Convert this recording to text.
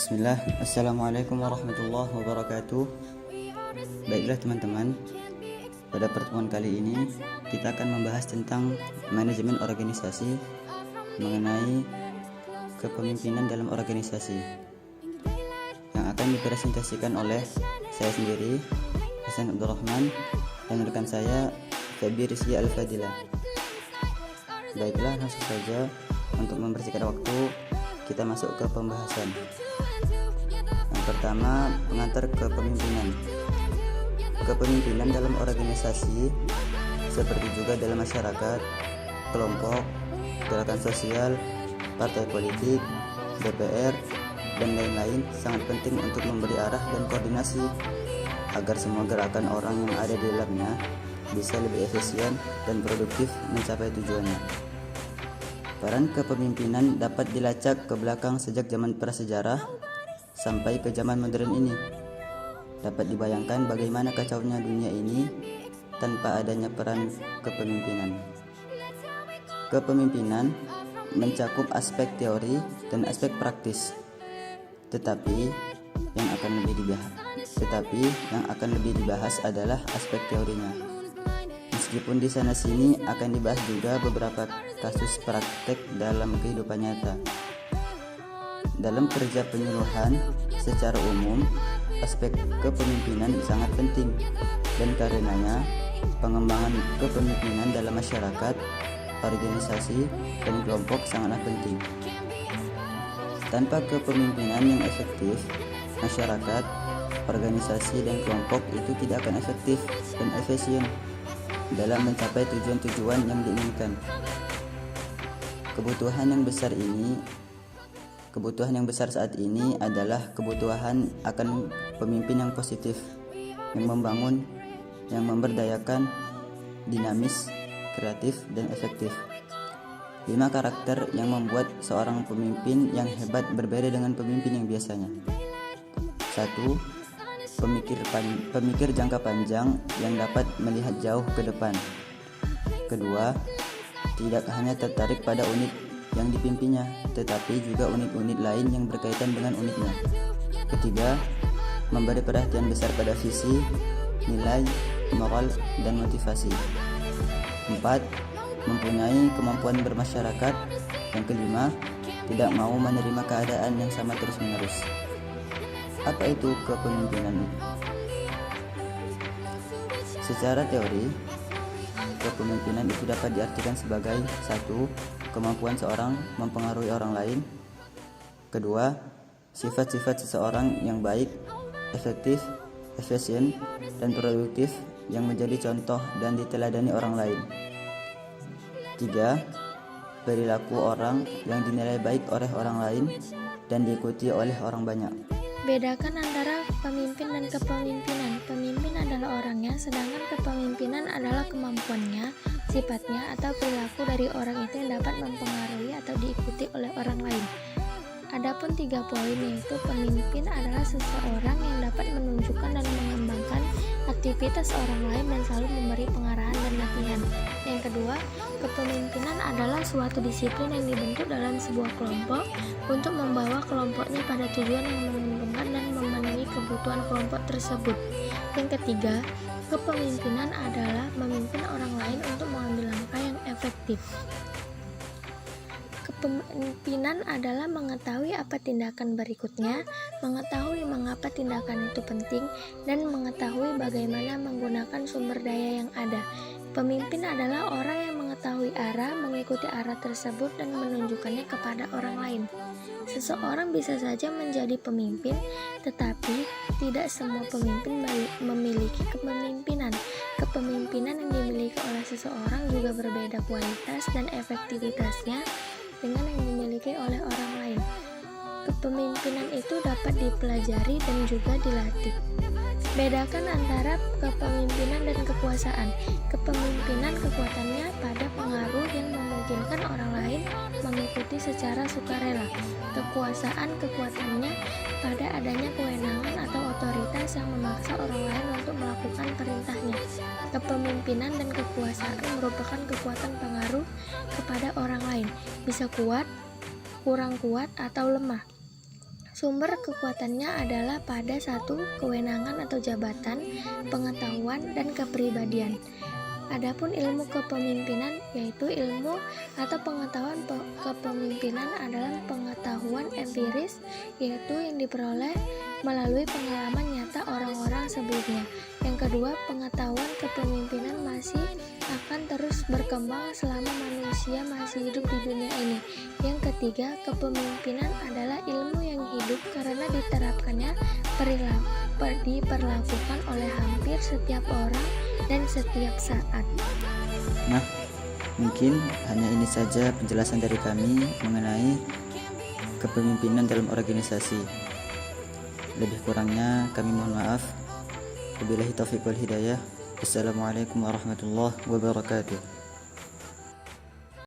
Bismillah, Assalamualaikum warahmatullahi wabarakatuh. Baiklah teman-teman, pada pertemuan kali ini kita akan membahas tentang manajemen organisasi mengenai kepemimpinan dalam organisasi yang akan dipresentasikan oleh saya sendiri, Hasan Abdurrahman, dan rekan saya, Febi Rizky Al-Fadila. Baiklah, langsung saja untuk membersihkan waktu, kita masuk ke pembahasan. Yang pertama, pengantar kepemimpinan. Kepemimpinan dalam organisasi seperti juga dalam masyarakat, kelompok, gerakan sosial, partai politik, DPR, dan lain-lain sangat penting untuk memberi arah dan koordinasi agar semua gerakan orang yang ada di dalamnya bisa lebih efisien dan produktif mencapai tujuannya. Peran kepemimpinan dapat dilacak ke belakang sejak zaman prasejarah sampai ke zaman modern ini. Dapat dibayangkan bagaimana kacaunya dunia ini tanpa adanya peran kepemimpinan. Kepemimpinan mencakup aspek teori dan aspek praktis. Tetapi yang akan lebih dibahas adalah aspek teorinya. Meskipun di sana sini akan dibahas juga beberapa kasus praktek dalam kehidupan nyata. Dalam kerja penyuluhan secara umum, aspek kepemimpinan sangat penting, dan karenanya pengembangan kepemimpinan dalam masyarakat, organisasi, dan kelompok sangatlah penting. Tanpa kepemimpinan yang efektif, masyarakat, organisasi, dan kelompok itu tidak akan efektif dan efisien dalam mencapai tujuan-tujuan yang diinginkan. Kebutuhan yang besar saat ini adalah kebutuhan akan pemimpin yang positif, yang membangun, yang memberdayakan, dinamis, kreatif, dan efektif. 5 karakter yang membuat seorang pemimpin yang hebat berbeda dengan pemimpin yang biasanya. 1. Pemikir jangka panjang yang dapat melihat jauh ke depan. Kedua, tidak hanya tertarik pada unit yang dipimpinnya, tetapi juga unit-unit lain yang berkaitan dengan unitnya. Ketiga, memberi perhatian besar pada visi, nilai, moral, dan motivasi. 4. Mempunyai kemampuan bermasyarakat. Yang kelima, tidak mau menerima keadaan yang sama terus-menerus. Apa itu kepemimpinan? Secara teori, kepemimpinan itu dapat diartikan sebagai 1. Kemampuan seorang mempengaruhi orang lain. 2. Sifat-sifat seseorang yang baik, efektif, efisien, dan produktif yang menjadi contoh dan diteladani orang lain. 3. Perilaku orang yang dinilai baik oleh orang lain dan diikuti oleh orang banyak. Bedakan antara pemimpin dan kepemimpinan. Pemimpin adalah orangnya, sedangkan kepemimpinan adalah kemampuannya, sifatnya, atau perilaku dari orang itu yang dapat mempengaruhi atau diikuti oleh orang lain. Adapun 3 poin, yaitu pemimpin adalah seseorang yang dapat menunjukkan dan mengembangkan aktivitas orang lain dan selalu memberi pengarahan dan latihan. Yang kedua, kepemimpinan adalah suatu disiplin yang dibentuk dalam sebuah kelompok untuk membawa kelompoknya pada tujuan yang menguntungkan dan memenuhi kebutuhan kelompok tersebut. Yang ketiga, kepemimpinan adalah memimpin orang lain untuk mengambil langkah yang efektif. Kepemimpinan adalah mengetahui apa tindakan berikutnya, mengetahui mengapa tindakan itu penting, dan mengetahui bagaimana menggunakan sumber daya yang ada. Pemimpin adalah orang yang mengetahui arah, mengikuti arah tersebut, dan menunjukkannya kepada orang lain. Seseorang bisa saja menjadi pemimpin, tetapi tidak semua pemimpin memiliki kepemimpinan. Kepemimpinan yang dimiliki oleh seseorang juga berbeda kualitas dan efektivitasnya dengan yang dimiliki oleh orang lain. Kepemimpinan itu dapat dipelajari dan juga dilatih. Bedakan antara kepemimpinan dan kekuasaan. Kepemimpinan kekuatannya pada pengaruh yang memungkinkan orang lain mengikuti secara sukarela. Kekuasaan kekuatannya pada adanya kewenangan atau otoritas yang memaksa orang lain untuk melakukan perintahnya. Kepemimpinan dan kekuasaan merupakan kekuatan pengaruh kepada orang lain, bisa kuat, kurang kuat, atau lemah. Sumber kekuatannya adalah pada satu, kewenangan atau jabatan, pengetahuan, dan kepribadian. Adapun ilmu kepemimpinan, yaitu ilmu atau pengetahuan kepemimpinan adalah pengetahuan empiris, yaitu yang diperoleh melalui pengalaman nyata orang-orang sebelumnya. Yang kedua, pengetahuan kepemimpinan masih akan terus berkembang selama manusia masih hidup di dunia ini. Yang ketiga, kepemimpinan adalah ilmu yang hidup karena diterapkannya diperlakukan oleh hampir setiap orang dan setiap saat. Nah, mungkin hanya ini saja penjelasan dari kami mengenai kepemimpinan dalam organisasi. Lebih kurangnya kami mohon maaf. Wabillahi taufiq wal hidayah. Assalamualaikum warahmatullahi wabarakatuh.